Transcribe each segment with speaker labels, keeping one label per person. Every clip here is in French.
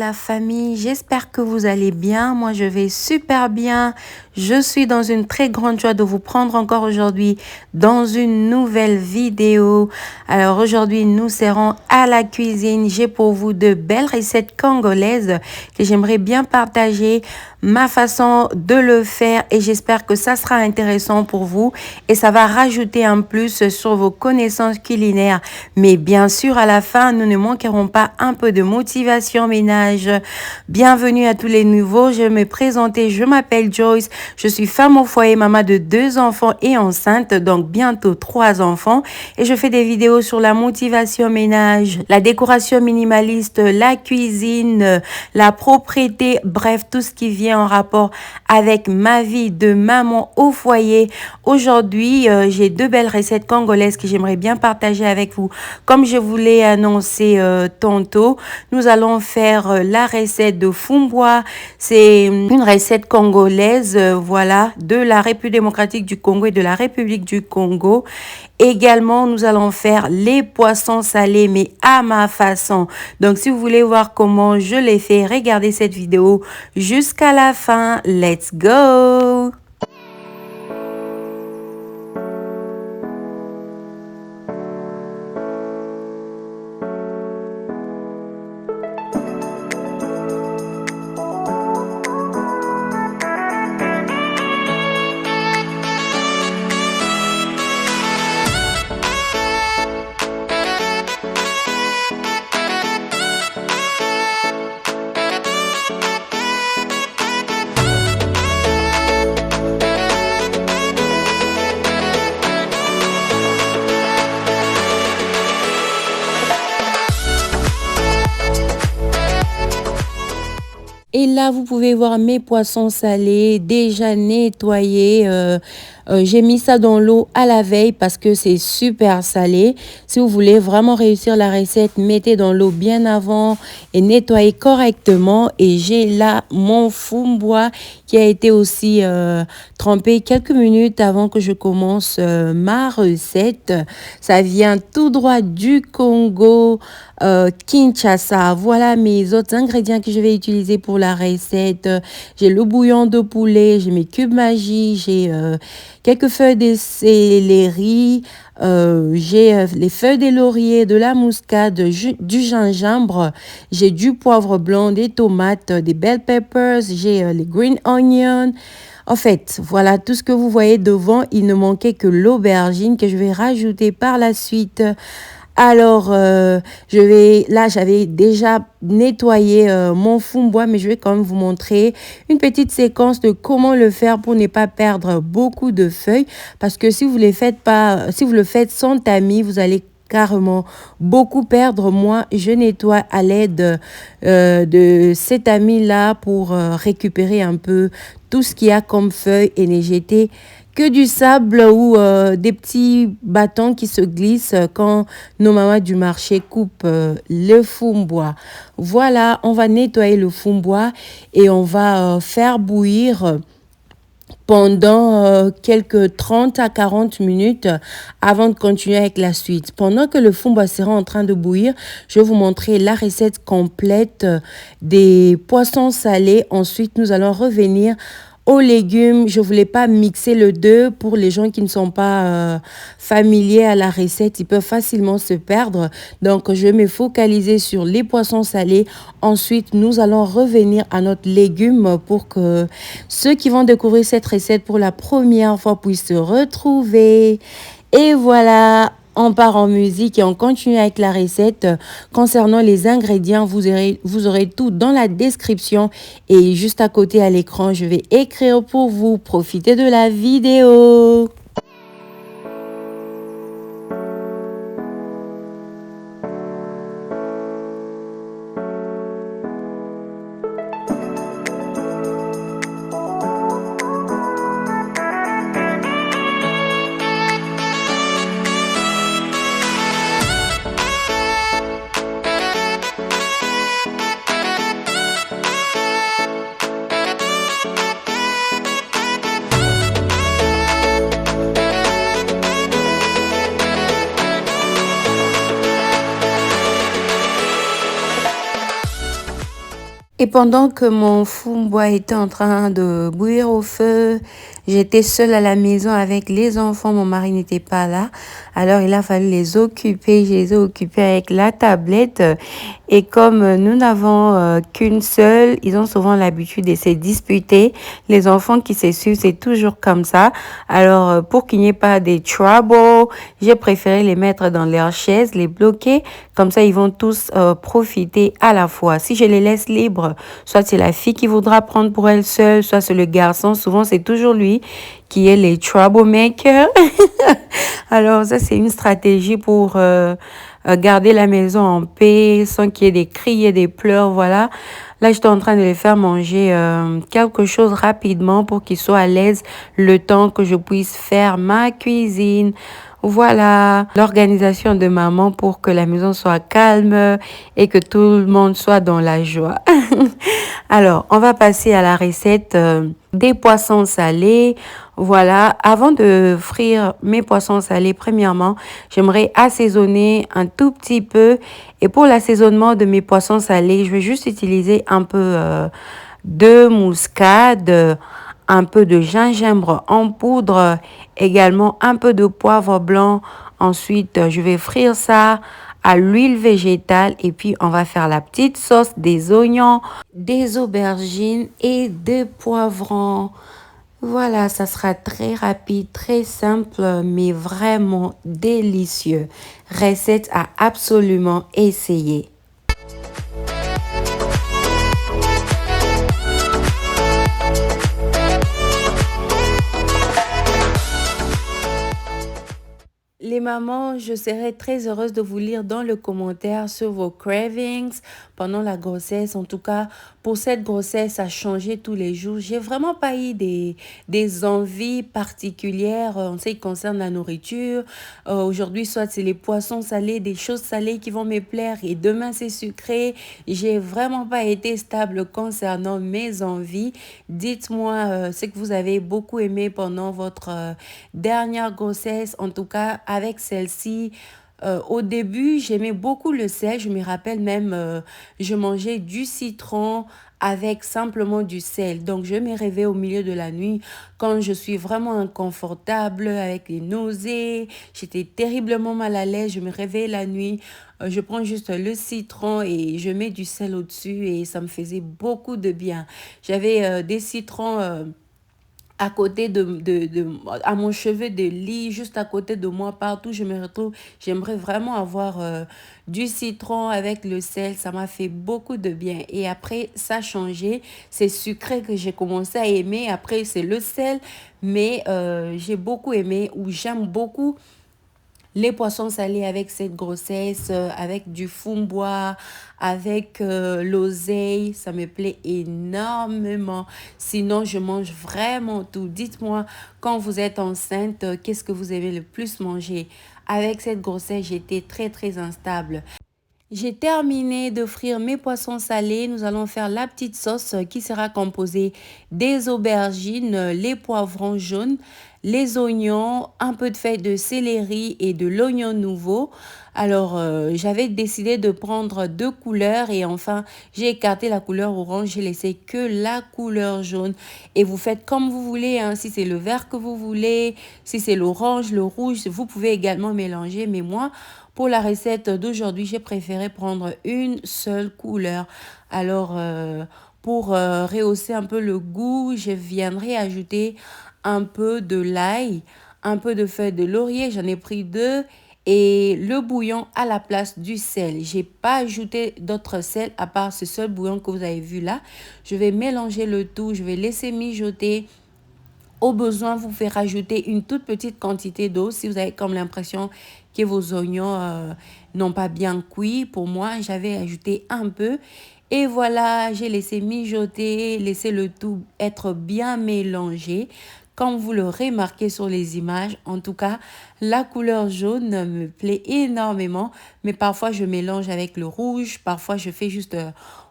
Speaker 1: la famille, j'espère que vous allez bien. Moi, je vais super bien. Je suis dans une très grande joie de vous prendre encore aujourd'hui dans une nouvelle vidéo. Alors aujourd'hui, nous serons à la cuisine. J'ai pour vous de belles recettes congolaises que j'aimerais bien partager ma façon de le faire et j'espère que ça sera intéressant pour vous et ça va rajouter un plus sur vos connaissances culinaires. Mais bien sûr, à la fin, nous ne manquerons pas un peu de motivation ménage. Bienvenue à tous les nouveaux. Je vais me présenter. Je m'appelle Joyce. Je suis femme au foyer, maman de 2 enfants et enceinte, donc bientôt 3 enfants. Et je fais des vidéos sur la motivation ménage, la décoration minimaliste, la cuisine, la propreté, bref, tout ce qui vient en rapport avec ma vie de maman au foyer. Aujourd'hui, j'ai 2 belles recettes congolaises que j'aimerais bien partager avec vous. Comme je vous l'ai annoncé tantôt, nous allons faire la recette de fumboa. C'est une recette congolaise, voilà, de la République démocratique du Congo et de la République du Congo. Également, nous allons faire les poissons salés, mais à ma façon. Donc, si vous voulez voir comment je les fais, regardez cette vidéo jusqu'à la fin. Let's go! Et là, vous pouvez voir mes poissons salés déjà nettoyés. J'ai mis ça dans l'eau à la veille parce que c'est super salé. Si vous voulez vraiment réussir la recette, mettez dans l'eau bien avant et nettoyez correctement. Et j'ai là mon fumboa qui a été aussi trempé quelques minutes avant que je commence ma recette. Ça vient tout droit du Congo. Kinshasa. Voilà mes autres ingrédients que je vais utiliser pour la recette. J'ai le bouillon de poulet, j'ai mes cubes Maggi, j'ai quelques feuilles de céleri, j'ai les feuilles de laurier, de la muscade, du gingembre, j'ai du poivre blanc, des tomates, des bell peppers, j'ai les green onions. En fait, voilà tout ce que vous voyez devant. Il ne manquait que l'aubergine que je vais rajouter par la suite. Alors, j'avais déjà nettoyé mon fumboa, mais je vais quand même vous montrer une petite séquence de comment le faire pour ne pas perdre beaucoup de feuilles. Parce que si vous le faites sans tamis, vous allez carrément beaucoup perdre. Moi, je nettoie à l'aide de cet tamis-là pour récupérer un peu tout ce qu'il y a comme feuilles et ne jeter que du sable ou des petits bâtons qui se glissent quand nos mamans du marché coupent le fumboa. Voilà, on va nettoyer le fumboa et on va faire bouillir pendant quelques 30 à 40 minutes avant de continuer avec la suite. Pendant que le fumboa sera en train de bouillir, je vais vous montrer la recette complète des poissons salés. Ensuite, nous allons revenir aux légumes. Je ne voulais pas mixer le deux pour les gens qui ne sont pas familiers à la recette. Ils peuvent facilement se perdre. Donc, je vais me focaliser sur les poissons salés. Ensuite, nous allons revenir à notre légume pour que ceux qui vont découvrir cette recette pour la première fois puissent se retrouver. Et voilà, on part en musique et on continue avec la recette. Concernant les ingrédients, vous aurez tout dans la description. Et juste à côté à l'écran, je vais écrire pour vous. Profitez de la vidéo. Et pendant que mon fou-bois était en train de bouillir au feu, j'étais seule à la maison avec les enfants. Mon mari n'était pas là. Alors, il a fallu les occuper. Je les ai occupés avec la tablette. Et comme nous n'avons qu'une seule, ils ont souvent l'habitude de se disputer. Les enfants qui se suivent, c'est toujours comme ça. Alors, pour qu'il n'y ait pas de trouble, j'ai préféré les mettre dans leur chaise, les bloquer. Comme ça, ils vont tous profiter à la fois. Si je les laisse libres, soit c'est la fille qui voudra prendre pour elle seule, soit c'est le garçon. Souvent, c'est toujours lui qui est les troublemakers. Alors, ça, c'est une stratégie pour garder la maison en paix, sans qu'il y ait des cris et des pleurs, voilà. Là, j'étais en train de les faire manger quelque chose rapidement pour qu'ils soient à l'aise le temps que je puisse faire ma cuisine. Voilà l'organisation de maman pour que la maison soit calme et que tout le monde soit dans la joie. Alors, on va passer à la recette des poissons salés. Voilà, avant de frire mes poissons salés, premièrement, j'aimerais assaisonner un tout petit peu. Et pour l'assaisonnement de mes poissons salés, je vais juste utiliser un peu de muscade, un peu de gingembre en poudre, également un peu de poivre blanc. Ensuite, je vais frire ça à l'huile végétale et puis on va faire la petite sauce des oignons, des aubergines et des poivrons. Voilà, ça sera très rapide, très simple, mais vraiment délicieux. Recette à absolument essayer. Les mamans, je serais très heureuse de vous lire dans le commentaire sur vos cravings pendant la grossesse. En tout cas, pour cette grossesse, à changer tous les jours. J'ai vraiment pas eu des envies particulières en ce qui concerne la nourriture. Aujourd'hui, soit c'est les poissons salés, des choses salées qui vont me plaire et demain c'est sucré. J'ai vraiment pas été stable concernant mes envies. Dites-moi ce que vous avez beaucoup aimé pendant votre dernière grossesse. En tout cas, avec celle-ci, au début, j'aimais beaucoup le sel. Je me rappelle même, je mangeais du citron avec simplement du sel. Donc, je me réveille au milieu de la nuit quand je suis vraiment inconfortable avec les nausées. J'étais terriblement mal à l'aise. Je me réveille la nuit. Je prends juste le citron et je mets du sel au-dessus et ça me faisait beaucoup de bien. J'avais des citrons à côté à mon chevet de lit, juste à côté de moi, partout je me retrouve. J'aimerais vraiment avoir du citron avec le sel. Ça m'a fait beaucoup de bien. Et après, ça a changé. C'est sucré que j'ai commencé à aimer. Après, c'est le sel. Mais j'ai beaucoup aimé ou j'aime beaucoup les poissons salés avec cette grossesse, avec du fumbois, avec l'oseille, ça me plaît énormément. Sinon, je mange vraiment tout. Dites-moi, quand vous êtes enceinte, qu'est-ce que vous aimez le plus manger? Avec cette grossesse, j'étais très, très instable. J'ai terminé de frire mes poissons salés. Nous allons faire la petite sauce qui sera composée des aubergines, les poivrons jaunes, les oignons, un peu de feuilles de céleri et de l'oignon nouveau. Alors, j'avais décidé de prendre deux couleurs et enfin, j'ai écarté la couleur orange, j'ai laissé que la couleur jaune. Et vous faites comme vous voulez, hein. Si c'est le vert que vous voulez, si c'est l'orange, le rouge, vous pouvez également mélanger. Mais moi, pour la recette d'aujourd'hui, j'ai préféré prendre une seule couleur. Alors, pour rehausser un peu le goût, je viendrai ajouter un peu de l'ail, un peu de feuilles de laurier. J'en ai pris deux et le bouillon à la place du sel. J'ai pas ajouté d'autres sel à part ce seul bouillon que vous avez vu là. Je vais mélanger le tout. Je vais laisser mijoter. Au besoin, vous pouvez rajouter une toute petite quantité d'eau si vous avez comme l'impression que vos oignons n'ont pas bien cuit. Pour moi, j'avais ajouté un peu. Et voilà, j'ai laissé mijoter, laissé le tout être bien mélangé. Comme vous le remarquez sur les images, en tout cas, la couleur jaune me plaît énormément. Mais parfois, je mélange avec le rouge. Parfois, je fais juste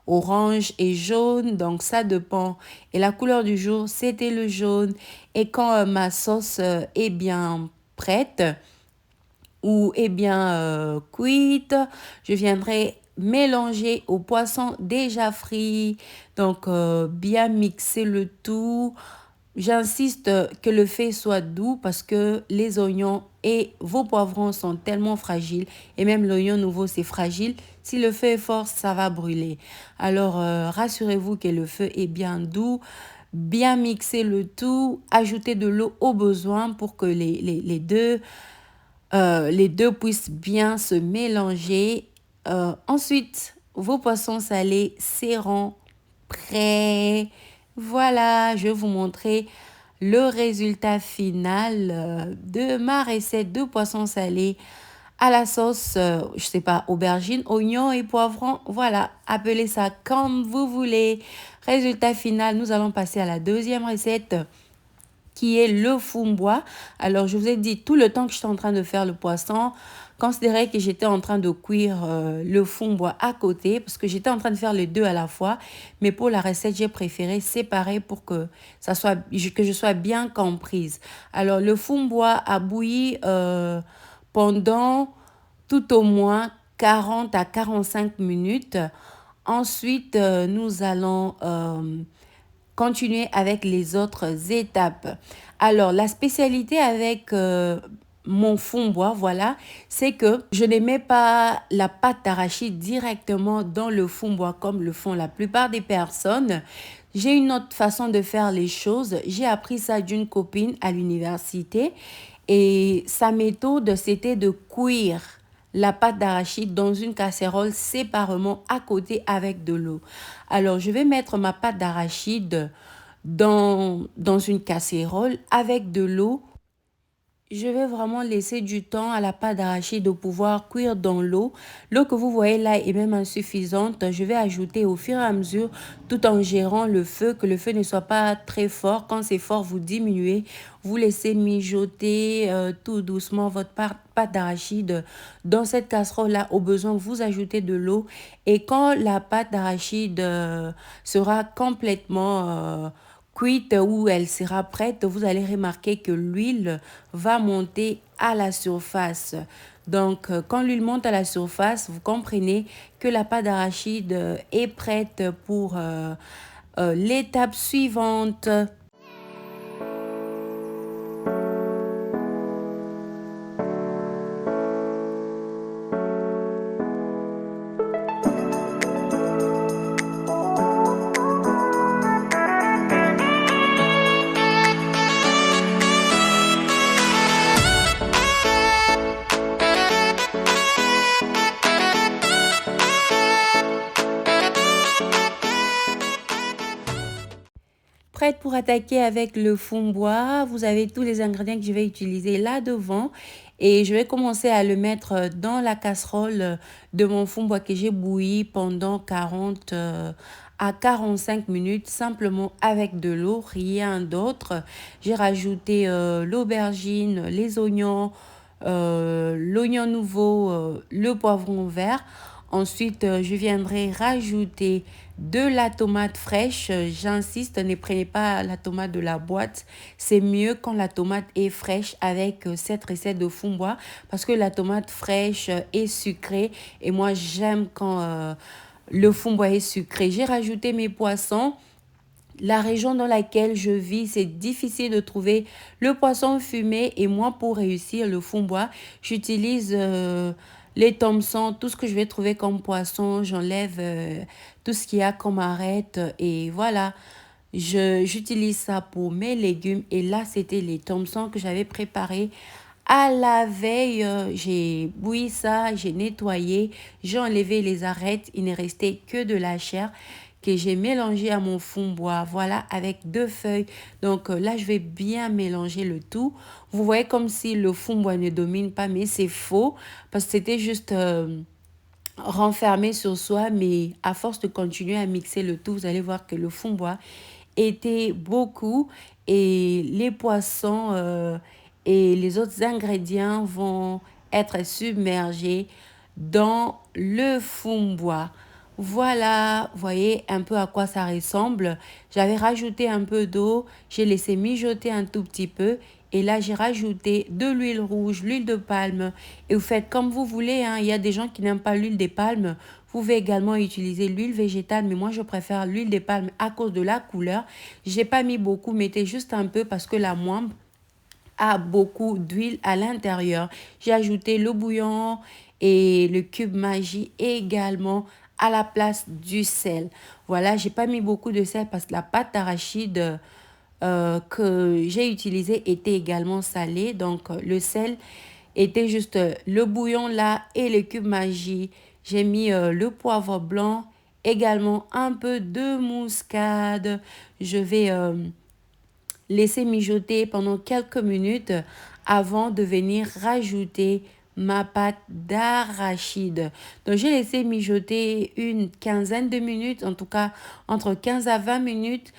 Speaker 1: orange et jaune. Donc, ça dépend. Et la couleur du jour, c'était le jaune. Et quand ma sauce est bien prête ou est bien cuite, je viendrai mélanger au poisson déjà frit. Donc, bien mixer le tout. J'insiste que le feu soit doux parce que les oignons et vos poivrons sont tellement fragiles et même l'oignon nouveau c'est fragile. Si le feu est fort, ça va brûler. Alors rassurez-vous que le feu est bien doux, bien mixer le tout, ajouter de l'eau au besoin pour que les deux puissent bien se mélanger. Ensuite, vos poissons salés seront prêts. Voilà, je vais vous montrer le résultat final de ma recette de poisson salé à la sauce, je sais pas, aubergine, oignon et poivron. Voilà, appelez ça comme vous voulez. Résultat final, nous allons passer à la deuxième recette qui est le fumbois. Alors, je vous ai dit, tout le temps que j'étais en train de faire le poisson, considérez que j'étais en train de cuire le fumbois à côté parce que j'étais en train de faire les deux à la fois. Mais pour la recette, j'ai préféré séparer pour que que je sois bien comprise. Alors, le fumbois a bouilli pendant tout au moins 40 à 45 minutes. Ensuite, nous allons continuer avec les autres étapes. Alors, la spécialité avec mon fond-bois, voilà, c'est que je ne mets pas la pâte d'arachide directement dans le fond-bois comme le font la plupart des personnes. J'ai une autre façon de faire les choses. J'ai appris ça d'une copine à l'université et sa méthode, c'était de cuire la pâte d'arachide dans une casserole séparément à côté avec de l'eau. Alors, je vais mettre ma pâte d'arachide dans une casserole avec de l'eau. Je vais vraiment laisser du temps à la pâte d'arachide de pouvoir cuire dans l'eau. L'eau que vous voyez là est même insuffisante. Je vais ajouter au fur et à mesure tout en gérant le feu, que le feu ne soit pas très fort. Quand c'est fort, vous diminuez. Vous laissez mijoter tout doucement votre pâte d'arachide dans cette casserole-là. Au besoin, vous ajoutez de l'eau. Et quand la pâte d'arachide sera complètement cuite ou elle sera prête, vous allez remarquer que l'huile va monter à la surface. Donc, quand l'huile monte à la surface, vous comprenez que la pâte d'arachide est prête pour l'étape suivante. Prête pour attaquer avec le fond-bois. Vous avez tous les ingrédients que je vais utiliser là devant. Et je vais commencer à le mettre dans la casserole de mon fond-bois que j'ai bouilli pendant 40 à 45 minutes, simplement avec de l'eau, rien d'autre. J'ai rajouté l'aubergine, les oignons, l'oignon nouveau, le poivron vert. Ensuite, je viendrai rajouter de la tomate fraîche. J'insiste, ne prenez pas la tomate de la boîte. C'est mieux quand la tomate est fraîche avec cette recette de fumbois parce que la tomate fraîche est sucrée et moi j'aime quand le fumbois est sucré. J'ai rajouté mes poissons. La région dans laquelle je vis, c'est difficile de trouver le poisson fumé et moi pour réussir le fumbois, j'utilise les thomsons, tout ce que je vais trouver comme poisson, j'enlève tout ce qu'il y a comme arête et voilà. J'utilise ça pour mes légumes et là c'était les thomsons que j'avais préparés à la veille. J'ai bouilli ça, j'ai nettoyé, j'ai enlevé les arêtes, il ne restait que de la chair que j'ai mélangé à mon fond-bois, voilà, avec deux feuilles. Donc là, je vais bien mélanger le tout. Vous voyez comme si le fond-bois ne domine pas, mais c'est faux, parce que c'était juste renfermé sur soi, mais à force de continuer à mixer le tout, vous allez voir que le fond-bois était beaucoup et les poissons et les autres ingrédients vont être submergés dans le fond-bois. Voilà, vous voyez un peu à quoi ça ressemble. J'avais rajouté un peu d'eau, j'ai laissé mijoter un tout petit peu. Et là, j'ai rajouté de l'huile rouge, l'huile de palme. Et vous faites comme vous voulez, hein. Il y a des gens qui n'aiment pas l'huile des palmes. Vous pouvez également utiliser l'huile végétale, mais moi, je préfère l'huile des palmes à cause de la couleur. J'ai pas mis beaucoup, mettez juste un peu parce que la moimbe a beaucoup d'huile à l'intérieur. J'ai ajouté le bouillon et le cube magie également à la place du sel. Voilà, j'ai pas mis beaucoup de sel parce que la pâte d'arachide que j'ai utilisée était également salée. Donc, le sel était juste le bouillon là et le cube magie. J'ai mis le poivre blanc, également un peu de muscade. Je vais laisser mijoter pendant quelques minutes avant de venir rajouter ma pâte d'arachide. Donc, j'ai laissé mijoter une quinzaine de minutes, en tout cas entre 15 à 20 minutes.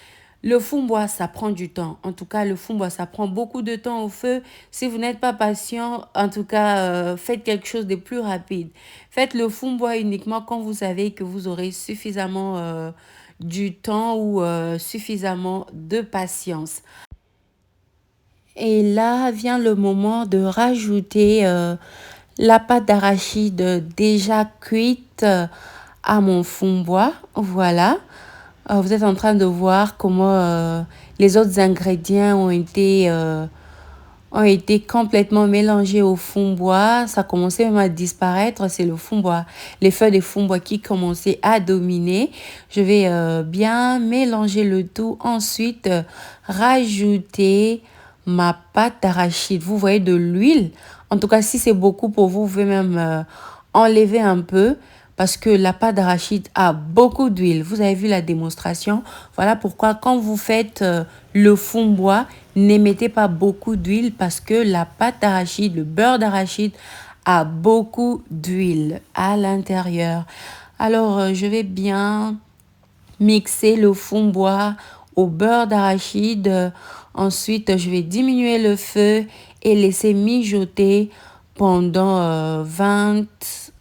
Speaker 1: Le fond-bois, ça prend du temps. En tout cas, le fond-bois, ça prend beaucoup de temps au feu. Si vous n'êtes pas patient, en tout cas, faites quelque chose de plus rapide. Faites le fond-bois uniquement quand vous savez que vous aurez suffisamment du temps ou suffisamment de patience. Et là vient le moment de rajouter la pâte d'arachide déjà cuite à mon fond-bois. Voilà. Vous êtes en train de voir comment les autres ingrédients ont été complètement mélangés au fond-bois. Ça commençait même à disparaître. C'est le fond-bois, les feuilles de fond-bois qui commençaient à dominer. Je vais bien mélanger le tout. Ensuite, rajouter ma pâte d'arachide. Vous voyez de l'huile. En tout cas, si c'est beaucoup pour vous, vous pouvez même enlever un peu parce que la pâte d'arachide a beaucoup d'huile. Vous avez vu la démonstration. Voilà pourquoi quand vous faites le fond-bois, n'émettez pas beaucoup d'huile parce que la pâte d'arachide, le beurre d'arachide a beaucoup d'huile à l'intérieur. Alors, je vais bien mixer le fond-bois au beurre d'arachide. Ensuite, je vais diminuer le feu et laisser mijoter pendant 20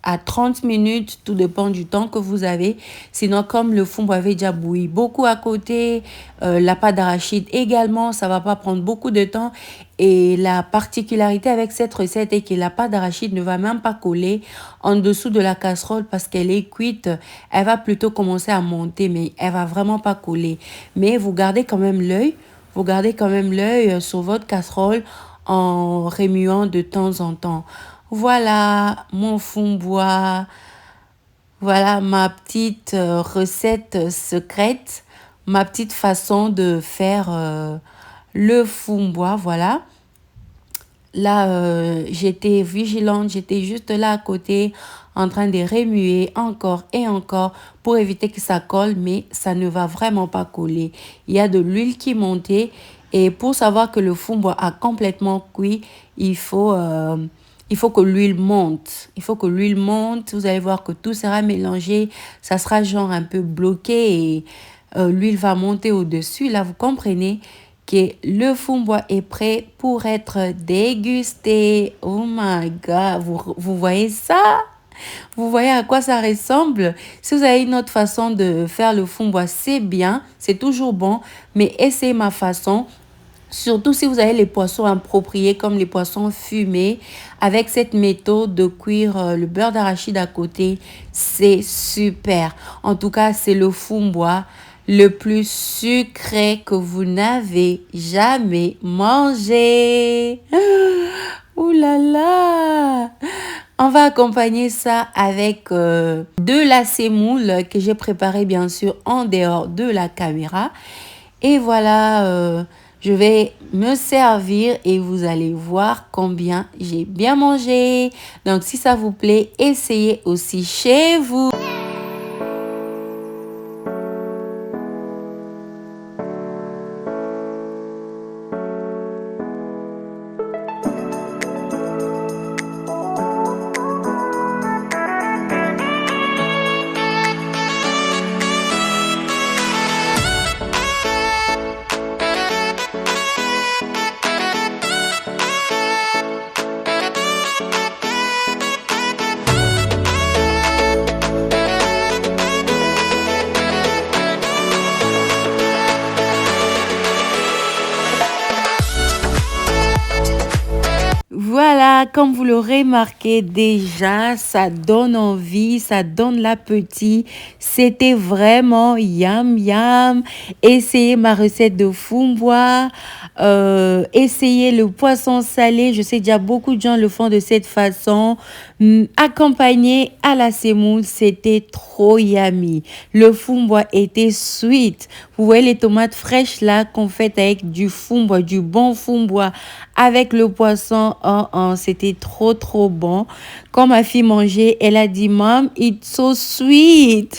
Speaker 1: à 30 minutes, tout dépend du temps que vous avez. Sinon, comme le fond avait déjà bouilli beaucoup à côté, la pâte d'arachide également, ça va pas prendre beaucoup de temps. Et la particularité avec cette recette est que la pâte d'arachide ne va même pas coller en dessous de la casserole parce qu'elle est cuite. Elle va plutôt commencer à monter, mais elle va vraiment pas coller. Mais vous gardez quand même l'œil. Vous gardez quand même l'œil sur votre casserole en remuant de temps en temps. Voilà mon fond-bois. Voilà ma petite recette secrète. Ma petite façon de faire le fond-bois. Voilà. Là, j'étais vigilante. J'étais juste là à côté en train de remuer encore et encore pour éviter que ça colle. Mais ça ne va vraiment pas coller. Il y a de l'huile qui montait. Et pour savoir que le fond-bois a complètement cuit, il faut que l'huile monte. Il faut que l'huile monte. Vous allez voir que tout sera mélangé. Ça sera genre un peu bloqué et l'huile va monter au-dessus. Là, vous comprenez que le fond-bois est prêt pour être dégusté. Oh my God, vous voyez ça? Vous voyez à quoi ça ressemble? Si vous avez une autre façon de faire le fond-bois, c'est bien, c'est toujours bon, mais essayez ma façon. Surtout si vous avez les poissons appropriés comme les poissons fumés. Avec cette méthode de cuire le beurre d'arachide à côté, c'est super. En tout cas, c'est le fond-bois le plus sucré que vous n'avez jamais mangé. Ouh là là! On va accompagner ça avec de la semoule que j'ai préparé bien sûr en dehors de la caméra. Et voilà, je vais me servir et vous allez voir combien j'ai bien mangé. Donc, si ça vous plaît, essayez aussi chez vous. Voilà, comme vous l'aurez remarqué déjà, ça donne envie, ça donne l'appétit. C'était vraiment yam yam. Essayez ma recette de fumbois, essayez le poisson salé. Je sais déjà beaucoup de gens le font de cette façon. Accompagné à la semoule, c'était trop yummy. Le fumbois était sweet. Vous voyez les tomates fraîches là qu'on fait avec du fumbois, du bon fumbois avec le poisson. Oh, oh, c'était trop trop bon. Quand ma fille mangeait, elle a dit, Mom, it's so sweet.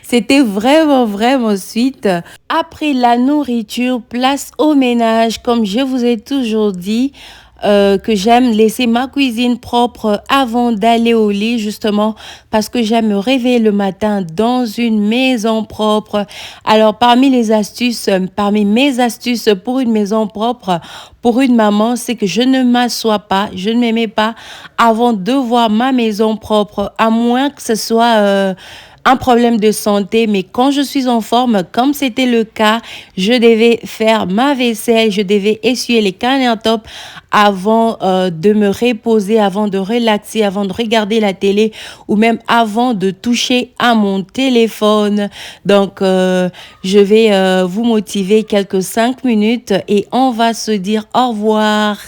Speaker 1: C'était vraiment vraiment sweet. Après la nourriture, place au ménage. Comme je vous ai toujours dit, que j'aime laisser ma cuisine propre avant d'aller au lit, justement parce que j'aime me réveiller le matin dans une maison propre. Alors parmi mes astuces pour une maison propre, pour une maman, c'est que je ne m'assois pas, je ne me mets pas avant de voir ma maison propre, à moins que ce soit un problème de santé. Mais quand je suis en forme, comme c'était le cas, je devais faire ma vaisselle, je devais essuyer les cannes top avant de me reposer, avant de relaxer, avant de regarder la télé ou même avant de toucher à mon téléphone. Donc, je vais vous motiver quelques 5 minutes et on va se dire au revoir.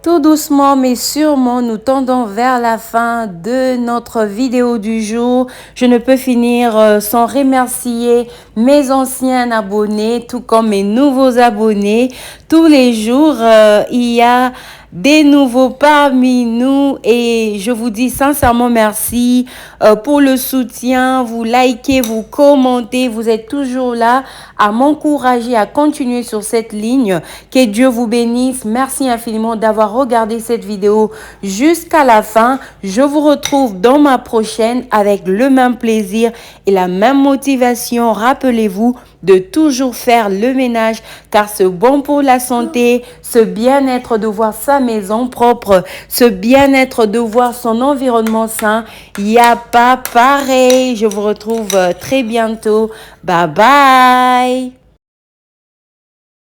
Speaker 1: Tout doucement mais sûrement, nous tendons vers la fin de notre vidéo du jour. Je ne peux finir sans remercier mes anciens abonnés, tout comme mes nouveaux abonnés. Tous les jours, il y a des nouveaux parmi nous et je vous dis sincèrement merci pour le soutien. Vous likez, vous commentez, vous êtes toujours là à m'encourager à continuer sur cette ligne. Que Dieu vous bénisse. Merci infiniment d'avoir regardé cette vidéo jusqu'à la fin. Je vous retrouve dans ma prochaine avec le même plaisir et la même motivation. Rappelez-vous de toujours faire le ménage car c'est bon pour la santé, ce bien-être de voir sa maison propre, ce bien-être de voir son environnement sain. Il n'y a pas pareil. Je vous retrouve très bientôt. Bye bye.